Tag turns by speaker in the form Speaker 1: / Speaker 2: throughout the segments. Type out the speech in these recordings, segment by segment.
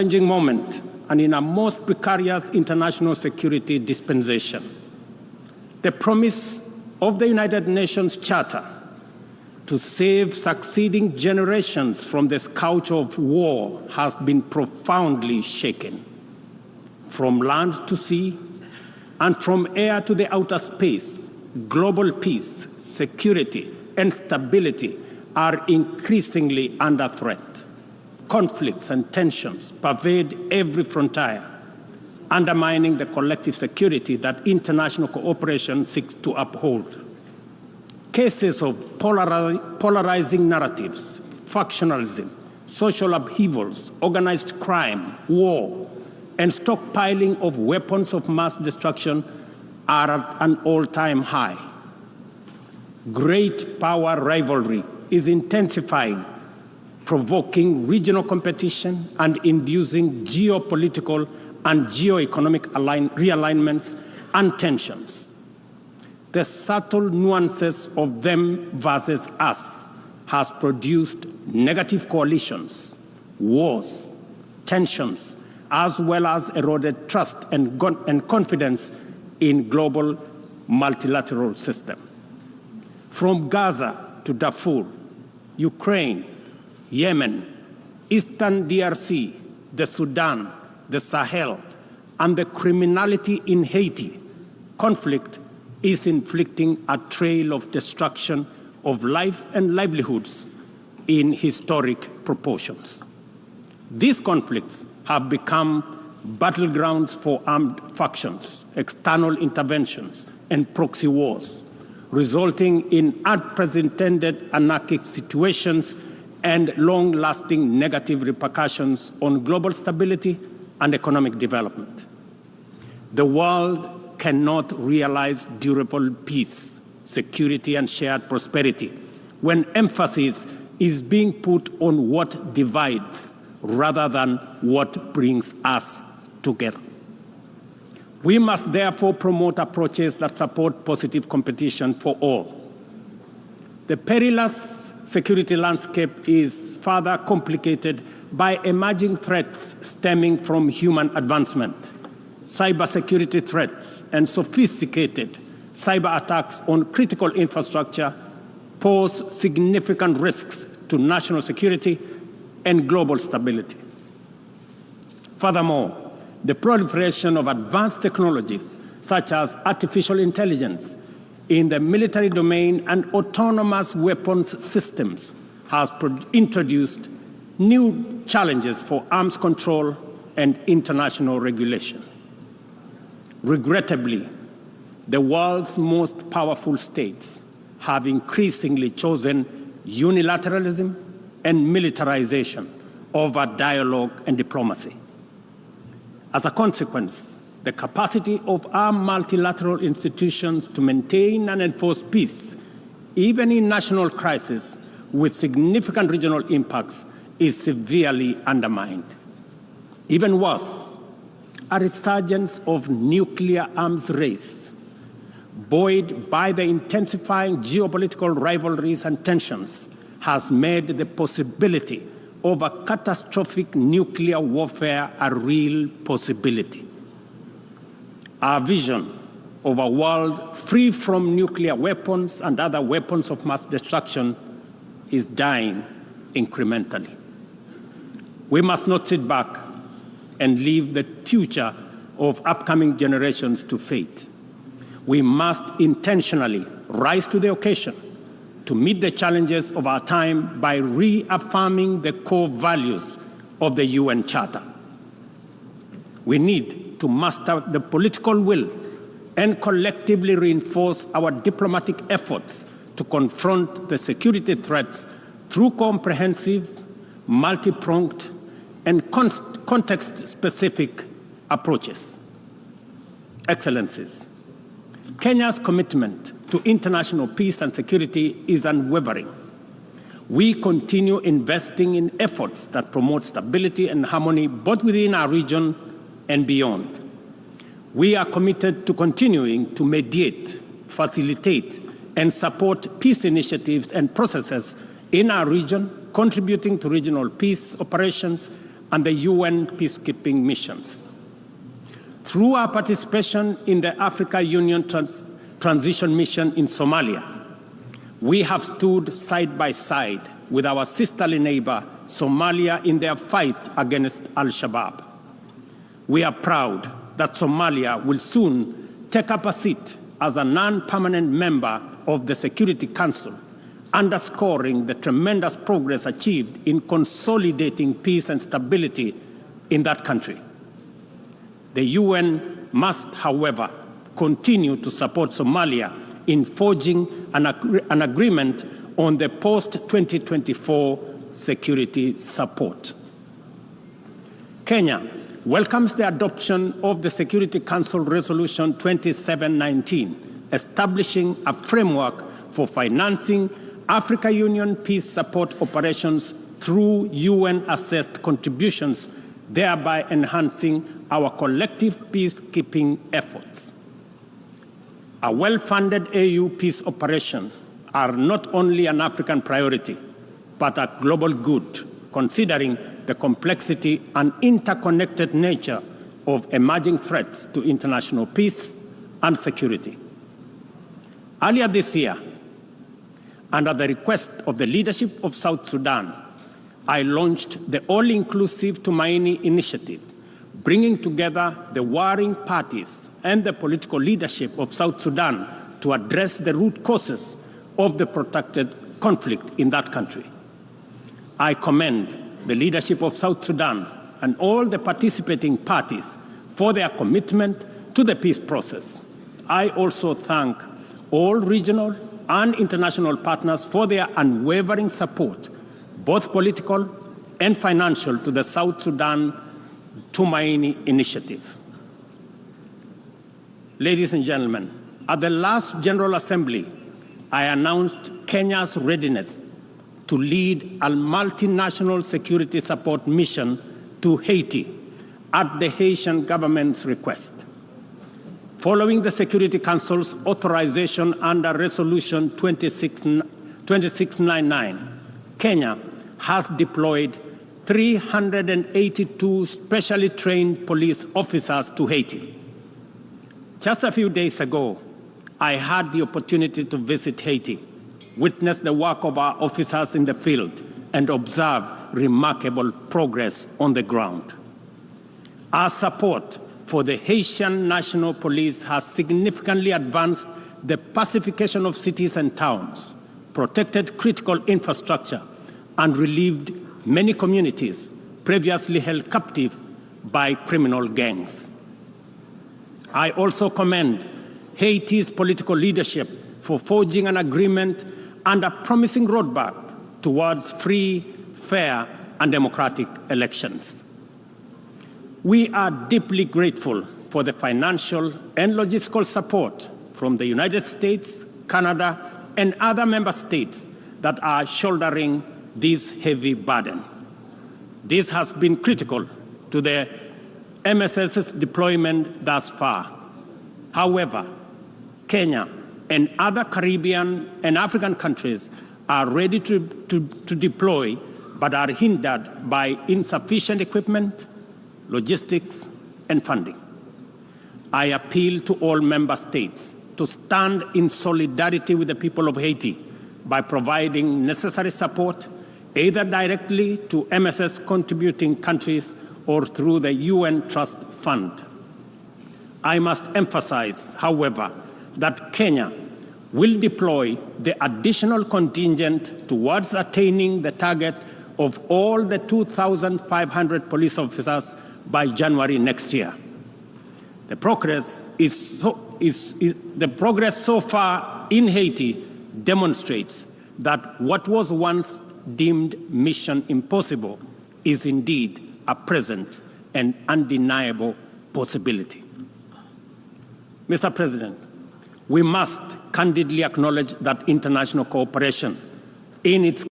Speaker 1: challenging moment and in a most precarious international security dispensation. The promise of the United Nations Charter to save succeeding generations from the scourge of war has been profoundly shaken. From land to sea and from air to the outer space, global peace, security, and stability are increasingly under threat. Conflicts and tensions pervade every frontier, undermining the collective security that international cooperation seeks to uphold. Cases of polarizing narratives, factionalism, social upheavals, organized crime, war, and stockpiling of weapons of mass destruction are at an all-time high. Great power rivalry is intensifying, provoking regional competition and inducing geopolitical and geoeconomic realignments and tensions. The subtle nuances of them versus us has produced negative coalitions, wars, tensions, as well as eroded trust and confidence in global multilateral system. From Gaza to Darfur, Ukraine, Yemen, Eastern DRC, the Sudan, the Sahel, and the criminality in Haiti, conflict is inflicting a trail of destruction of life and livelihoods in historic proportions. These conflicts have become battlegrounds for armed factions, external interventions, and proxy wars, resulting in unprecedented anarchic situations and long-lasting negative repercussions on global stability and economic development. The world cannot realize durable peace, security, and shared prosperity when emphasis is being put on what divides rather than what brings us together. We must therefore promote approaches that support positive competition for all. The perilous security landscape is further complicated by emerging threats stemming from human advancement. Cybersecurity threats and sophisticated cyber attacks on critical infrastructure pose significant risks to national security and global stability. Furthermore, the proliferation of advanced technologies such as artificial intelligence in the military domain and autonomous weapons systems has introduced new challenges for arms control and international regulation. Regrettably, the world's most powerful states have increasingly chosen unilateralism and militarization over dialogue and diplomacy. As a consequence, the capacity of our multilateral institutions to maintain and enforce peace, even in national crises with significant regional impacts, is severely undermined. Even worse, a resurgence of nuclear arms race, buoyed by the intensifying geopolitical rivalries and tensions, has made the possibility of a catastrophic nuclear warfare a real possibility. Our vision of a world free from nuclear weapons and other weapons of mass destruction is dying incrementally. We must not sit back and leave the future of upcoming generations to fate. We must intentionally rise to the occasion to meet the challenges of our time by reaffirming the core values of the UN Charter. We need to muster the political will and collectively reinforce our diplomatic efforts to confront the security threats through comprehensive, multi-pronged, and context-specific approaches. Excellencies, Kenya's commitment to international peace and security is unwavering. We continue investing in efforts that promote stability and harmony both within our region and beyond. We are committed to continuing to mediate, facilitate, and support peace initiatives and processes in our region, contributing to regional peace operations and the UN peacekeeping missions. Through our participation in the Africa Union Transition Mission in Somalia, we have stood side by side with our sisterly neighbor, Somalia, in their fight against Al-Shabaab. We are proud that Somalia will soon take up a seat as a non-permanent member of the Security Council, underscoring the tremendous progress achieved in consolidating peace and stability in that country. The UN must, however, continue to support Somalia in forging an agreement on the post-2024 security support. Kenya welcomes the adoption of the Security Council Resolution 2719, establishing a framework for financing Africa Union peace support operations through UN-assessed contributions, thereby enhancing our collective peacekeeping efforts. A well-funded AU peace operation are not only an African priority, but a global good, considering the complexity and interconnected nature of emerging threats to international peace and security. Earlier this year, under the request of the leadership of South Sudan, I launched the All-Inclusive Tumaini Initiative, bringing together the warring parties and the political leadership of South Sudan to address the root causes of the protracted conflict in that country. I commend the leadership of South Sudan and all the participating parties for their commitment to the peace process. I also thank all regional and international partners for their unwavering support, both political and financial, to the South Sudan Tumaini Initiative. Ladies and gentlemen, at the last General Assembly, I announced Kenya's readiness to lead a multinational security support mission to Haiti at the Haitian government's request. Following the Security Council's authorization under Resolution 2699, Kenya has deployed 382 specially trained police officers to Haiti. Just a few days ago, I had the opportunity to visit Haiti, witness the work of our officers in the field, and observe remarkable progress on the ground. Our support for the Haitian National Police has significantly advanced the pacification of cities and towns, protected critical infrastructure, and relieved many communities previously held captive by criminal gangs. I also commend Haiti's political leadership for forging an agreement and a promising roadmap towards free, fair, and democratic elections. We are deeply grateful for the financial and logistical support from the United States, Canada, and other member states that are shouldering this heavy burden. This has been critical to the MSS's deployment thus far. However, Kenya and other Caribbean and African countries are ready to deploy, but are hindered by insufficient equipment, logistics, and funding. I appeal to all member states to stand in solidarity with the people of Haiti by providing necessary support, either directly to MSS contributing countries or through the UN Trust Fund. I must emphasize, however, that Kenya will deploy the additional contingent towards attaining the target of all the 2,500 police officers by January next year. The progress so far in Haiti demonstrates that what was once deemed mission impossible is indeed a present and undeniable possibility. Mr. President, we must candidly acknowledge that international cooperation in its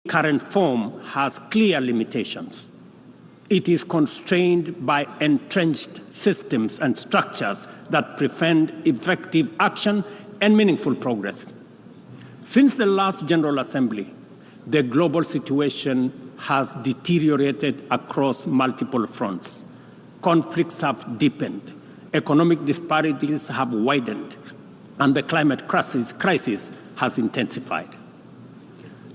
Speaker 1: current form has clear limitations. It is constrained by entrenched systems and structures that prevent effective action and meaningful progress. Since the last General Assembly, the global situation has deteriorated across multiple fronts. Conflicts have deepened, economic disparities have widened, and the climate crisis has intensified.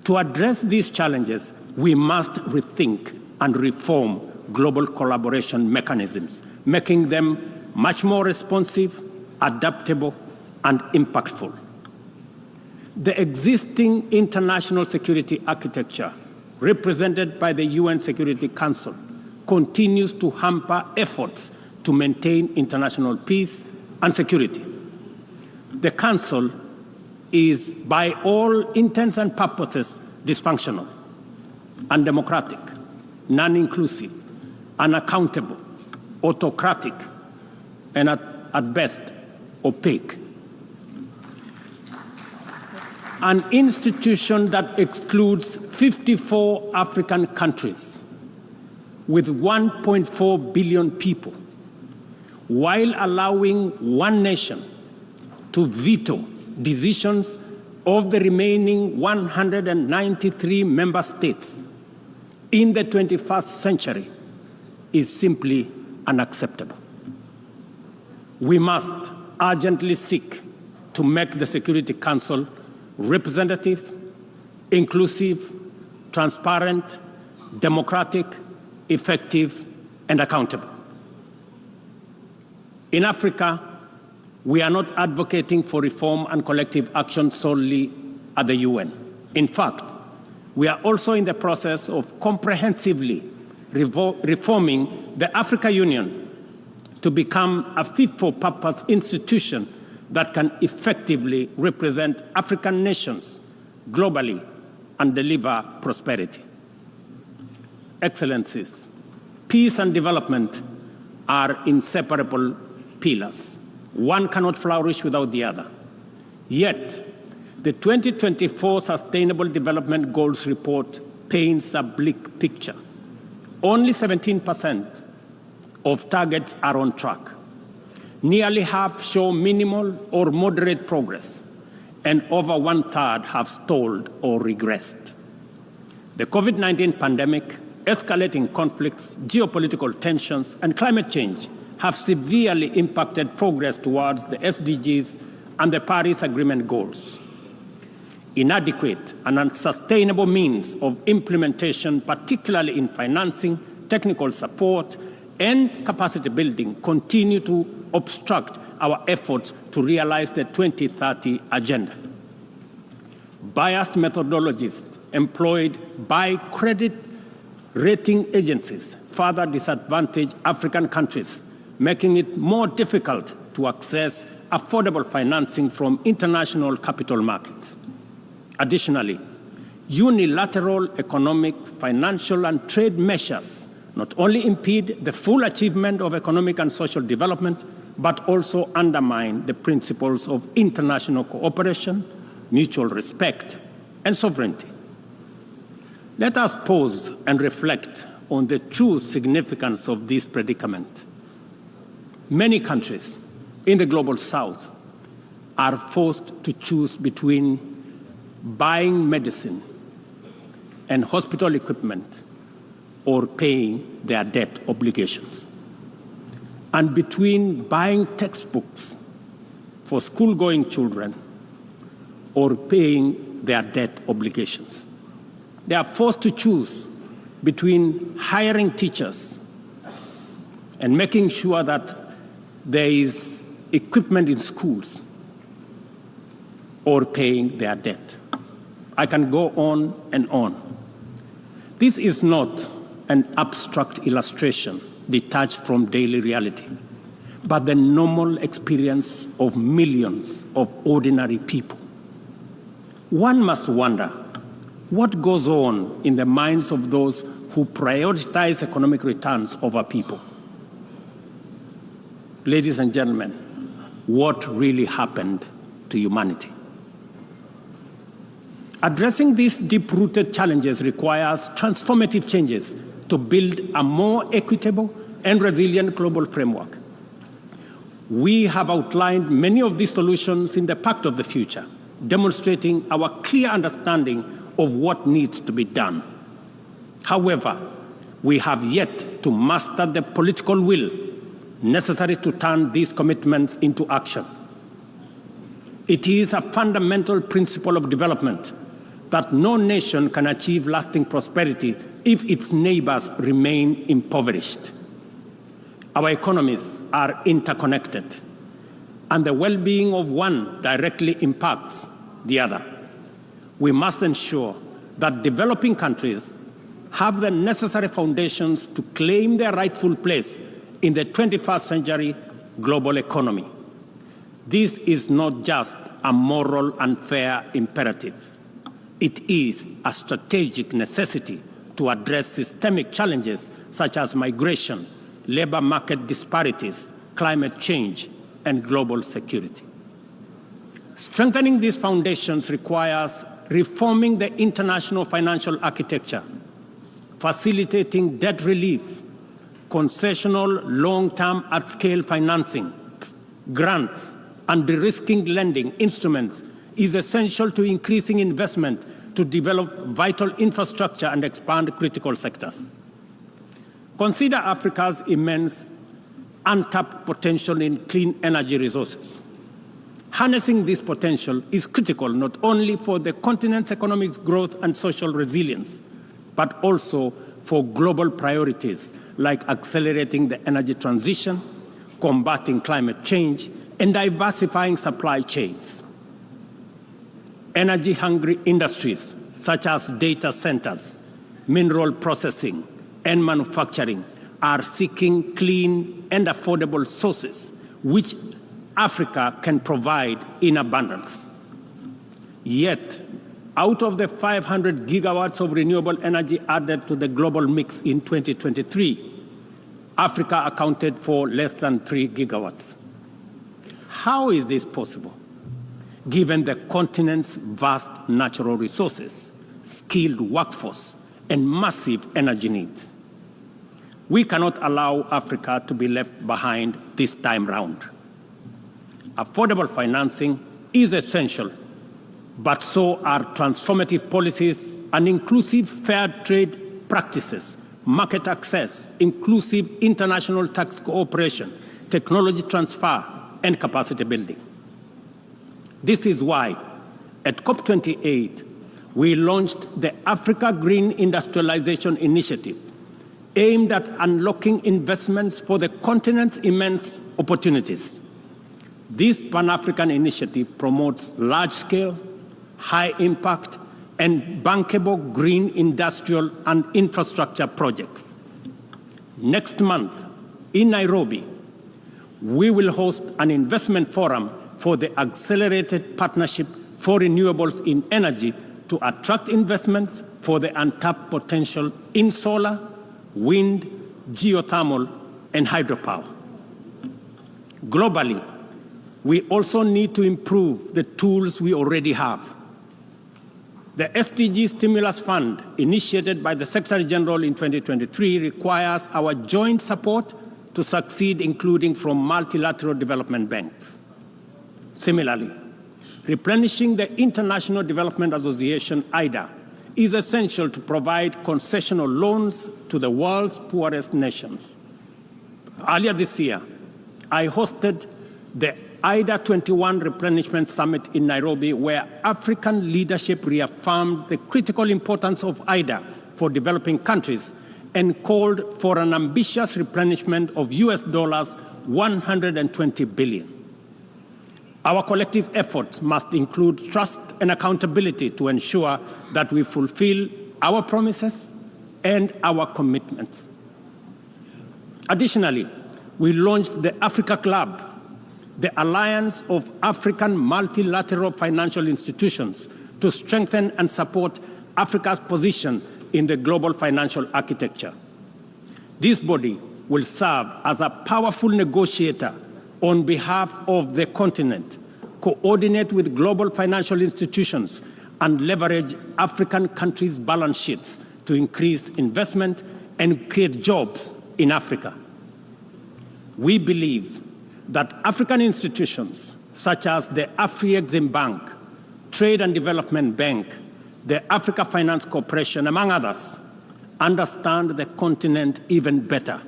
Speaker 1: To address these challenges, we must rethink and reform global collaboration mechanisms, making them much more responsive, adaptable, and impactful. The existing international security architecture, represented by the UN Security Council, continues to hamper efforts to maintain international peace and security. The Council is, by all intents and purposes, dysfunctional, undemocratic, non-inclusive, unaccountable, autocratic, and at best, opaque. An institution that excludes 54 African countries with 1.4 billion people, while allowing one nation to veto decisions of the remaining 193 member states in the 21st century, is simply unacceptable. We must urgently seek to make the Security Council representative, inclusive, transparent, democratic, effective, and accountable. In Africa, we are not advocating for reform and collective action solely at the UN. In fact, we are also in the process of comprehensively reforming the African Union to become a fit-for-purpose institution that can effectively represent African nations globally and deliver prosperity. Excellencies, peace and development are inseparable pillars. One cannot flourish without the other. Yet, the 2024 Sustainable Development Goals report paints a bleak picture. Only 17% of targets are on track. Nearly half show minimal or moderate progress, and over 1/3 have stalled or regressed. The COVID-19 pandemic, escalating conflicts, geopolitical tensions, and climate change have severely impacted progress towards the SDGs and the Paris Agreement goals. Inadequate and unsustainable means of implementation, particularly in financing, technical support, and capacity building, continue to obstruct our efforts to realize the 2030 agenda. Biased methodologies employed by credit rating agencies further disadvantage African countries, making it more difficult to access affordable financing from international capital markets. Additionally, unilateral economic, financial, and trade measures not only impede the full achievement of economic and social development, but also undermine the principles of international cooperation, mutual respect, and sovereignty. Let us pause and reflect on the true significance of this predicament. Many countries in the global south are forced to choose between buying medicine and hospital equipment or paying their debt obligations, and between buying textbooks for school-going children or paying their debt obligations. They are forced to choose between hiring teachers and making sure that there is equipment in schools or paying their debt. I can go on and on. This is not an abstract illustration detached from daily reality, but the normal experience of millions of ordinary people. One must wonder what goes on in the minds of those who prioritize economic returns over people. Ladies and gentlemen, what really happened to humanity? Addressing these deep-rooted challenges requires transformative changes to build a more equitable and resilient global framework. We have outlined many of these solutions in the Pact of the Future, demonstrating our clear understanding of what needs to be done. However, we have yet to master the political will necessary to turn these commitments into action. It is a fundamental principle of development that no nation can achieve lasting prosperity if its neighbors remain impoverished. Our economies are interconnected, and the well-being of one directly impacts the other. We must ensure that developing countries have the necessary foundations to claim their rightful place in the 21st century global economy. This is not just a moral and fair imperative. It is a strategic necessity to address systemic challenges such as migration, labor market disparities, climate change, and global security. Strengthening these foundations requires reforming the international financial architecture, facilitating debt relief, concessional long-term at-scale financing, grants, and de-risking lending instruments is essential to increasing investment to develop vital infrastructure and expand critical sectors. Consider Africa's immense untapped potential in clean energy resources. Harnessing this potential is critical not only for the continent's economic growth and social resilience, but also for global priorities like accelerating the energy transition, combating climate change, and diversifying supply chains. Energy-hungry industries such as data centers, mineral processing, and manufacturing are seeking clean and affordable sources which Africa can provide in abundance. Yet, out of the 500 gigawatts of renewable energy added to the global mix in 2023, Africa accounted for less than 3 gigawatts. How is this possible, given the continent's vast natural resources, skilled workforce, and massive energy needs? We cannot allow Africa to be left behind this time round. Affordable financing is essential, but so are transformative policies and inclusive fair trade practices, market access, inclusive international tax cooperation, technology transfer, and capacity building. This is why, at COP28, we launched the Africa Green Industrialization Initiative, aimed at unlocking investments for the continent's immense opportunities. This Pan-African initiative promotes large-scale, high-impact, and bankable green industrial and infrastructure projects. Next month, in Nairobi, we will host an investment forum for the Accelerated Partnership for Renewables in Energy to attract investments for the untapped potential in solar, wind, geothermal, and hydropower. Globally, we also need to improve the tools we already have. The SDG Stimulus Fund, initiated by the Secretary General in 2023, requires our joint support to succeed, including from multilateral development banks. Similarly, replenishing the International Development Association, IDA, is essential to provide concessional loans to the world's poorest nations. Earlier this year, I hosted the IDA 21 Replenishment Summit in Nairobi, where African leadership reaffirmed the critical importance of IDA for developing countries and called for an ambitious replenishment of US dollars 120 billion. Our collective efforts must include trust and accountability to ensure that we fulfill our promises and our commitments. Additionally, we launched the Africa Club, the Alliance of African Multilateral Financial Institutions, to strengthen and support Africa's position in the global financial architecture. This body will serve as a powerful negotiator on behalf of the continent, coordinate with global financial institutions, and leverage African countries' balance sheets to increase investment and create jobs in Africa. We believe that African institutions such as the Afri-Exim Bank, Trade and Development Bank, the Africa Finance Corporation, among others, understand the continent even better.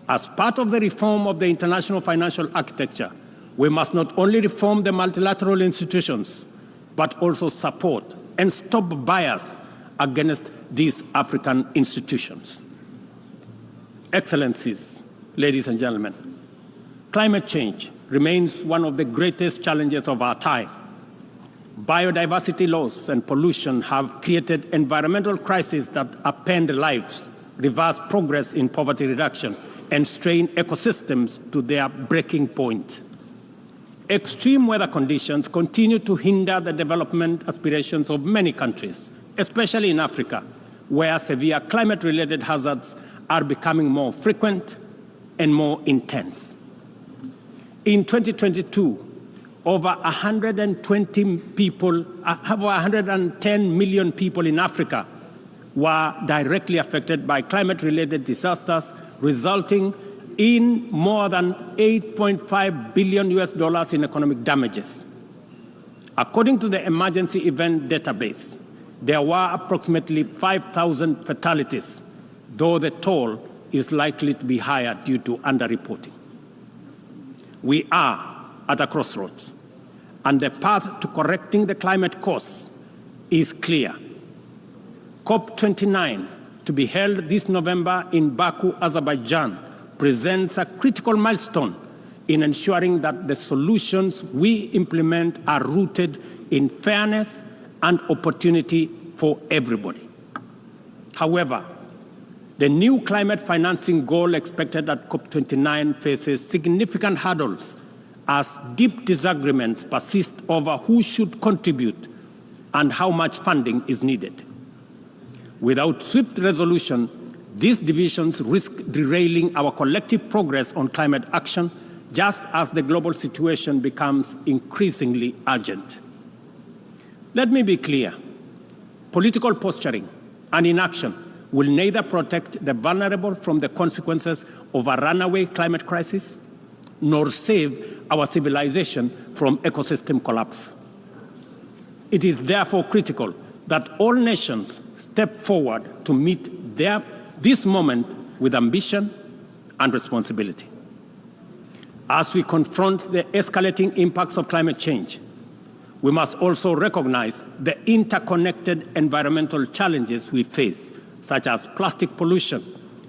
Speaker 1: As part of the reform of the international financial architecture, we must not only reform the multilateral institutions, but also support and stop bias against these African institutions. Excellencies, ladies and gentlemen, climate change remains one of the greatest challenges of our time. Biodiversity loss and pollution have created environmental crises that upend lives, reverse progress in poverty reduction, and strain ecosystems to their breaking point. Extreme weather conditions continue to hinder the development aspirations of many countries, especially in Africa, where severe climate-related hazards are becoming more frequent and more intense. In 2022, over 110 million people in Africa were directly affected by climate-related disasters, resulting in more than $8.5 billion in economic damages. According to the Emergency Event Database, there were approximately 5,000 fatalities, though the toll is likely to be higher due to underreporting. We are at a crossroads, and the path to correcting the climate course is clear. COP29, to be held this November in Baku, Azerbaijan, presents a critical milestone in ensuring that the solutions we implement are rooted in fairness and opportunity for everybody. However, the new climate financing goal expected at COP29 faces significant hurdles as deep disagreements persist over who should contribute and how much funding is needed. Without swift resolution, these divisions risk derailing our collective progress on climate action, just as the global situation becomes increasingly urgent. Let me be clear. Political posturing and inaction will neither protect the vulnerable from the consequences of a runaway climate crisis, nor save our civilization from ecosystem collapse. It is therefore critical that all nations step forward to meet this moment with ambition and responsibility. As we confront the escalating impacts of climate change, we must also recognize the interconnected environmental challenges we face, such as plastic pollution,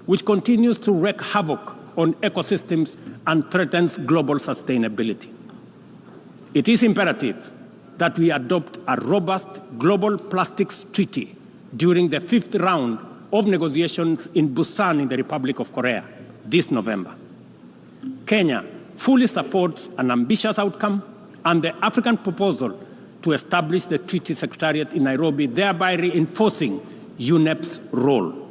Speaker 1: which continues to wreak havoc on ecosystems and threatens global sustainability. It is imperative that we adopt a robust global plastics treaty during the 5th round of negotiations in Busan in the Republic of Korea this November. Kenya fully supports an ambitious outcome and the African proposal to establish the Treaty Secretariat in Nairobi, thereby reinforcing UNEP's role.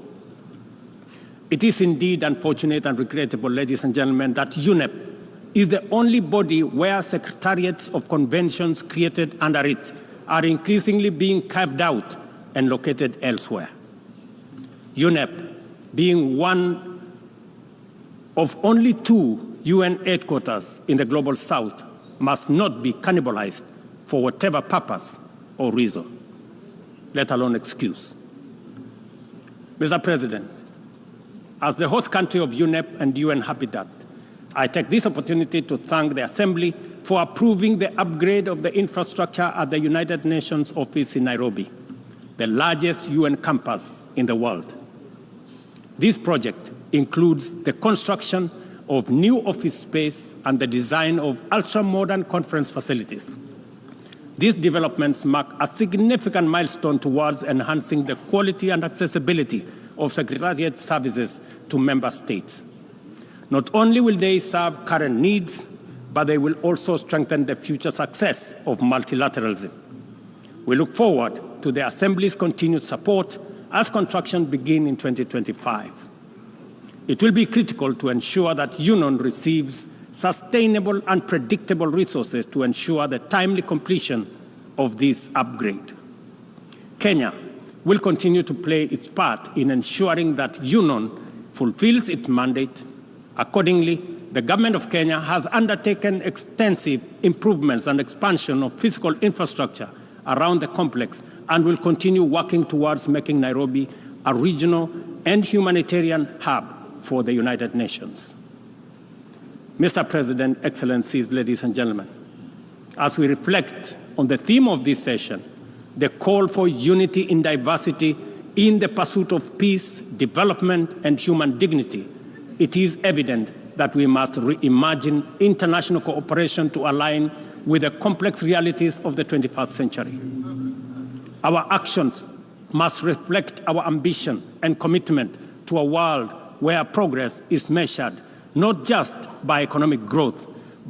Speaker 1: It is indeed unfortunate and regrettable, ladies and gentlemen, that UNEP is the only body where secretariats of conventions created under it are increasingly being carved out and located elsewhere. UNEP, being one of only 2 UN headquarters in the Global South, must not be cannibalized for whatever purpose or reason, let alone excuse. Mr. President, as the host country of UNEP and UN Habitat, I take this opportunity to thank the Assembly for approving the upgrade of the infrastructure at the United Nations office in Nairobi, the largest UN campus in the world. This project includes the construction of new office space and the design of ultra-modern conference facilities. These developments mark a significant milestone towards enhancing the quality and accessibility of Secretariat services to member states. Not only will they serve current needs, but they will also strengthen the future success of multilateralism. We look forward to the Assembly's continued support as construction begins in 2025. It will be critical to ensure that UNON receives sustainable and predictable resources to ensure the timely completion of this upgrade. Kenya will continue to play its part in ensuring that UNON fulfills its mandate. Accordingly, the government of Kenya has undertaken extensive improvements and expansion of physical infrastructure around the complex and will continue working towards making Nairobi a regional and humanitarian hub for the United Nations. Mr. President, Excellencies, ladies and gentlemen, as we reflect on the theme of this session, the call for unity in diversity in the pursuit of peace, development, and human dignity, it is evident that we must reimagine international cooperation to align with the complex realities of the 21st century. Our actions must reflect our ambition and commitment to a world where progress is measured not just by economic growth,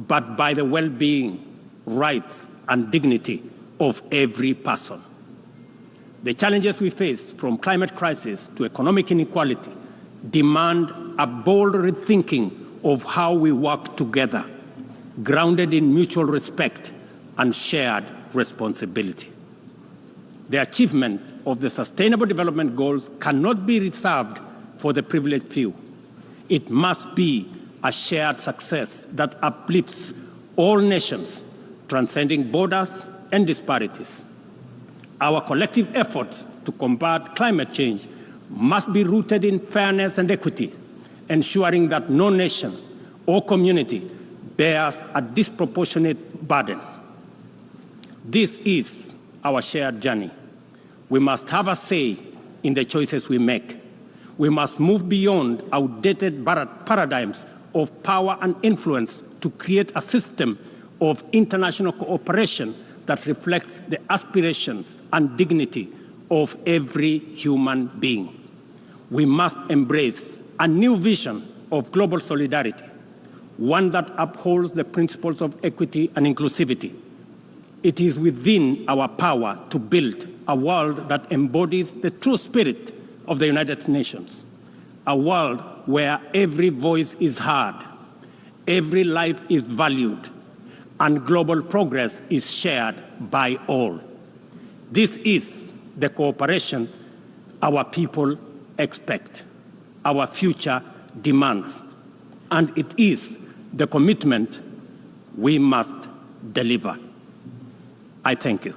Speaker 1: but by the well-being, rights, and dignity of every person. The challenges we face, from climate crisis to economic inequality, demand a bold rethinking of how we work together, grounded in mutual respect and shared responsibility. The achievement of the Sustainable Development Goals cannot be reserved for the privileged few. It must be a shared success that uplifts all nations, transcending borders and disparities. Our collective efforts to combat climate change must be rooted in fairness and equity, ensuring that no nation or community bears a disproportionate burden. This is our shared journey. We must have a say in the choices we make. We must move beyond outdated paradigms of power and influence to create a system of international cooperation that reflects the aspirations and dignity of every human being. We must embrace a new vision of global solidarity, one that upholds the principles of equity and inclusivity. It is within our power to build a world that embodies the true spirit of the United Nations, a world where every voice is heard, every life is valued, and global progress is shared by all. This is the cooperation our people expect, our future demands, and it is the commitment we must deliver. I thank you.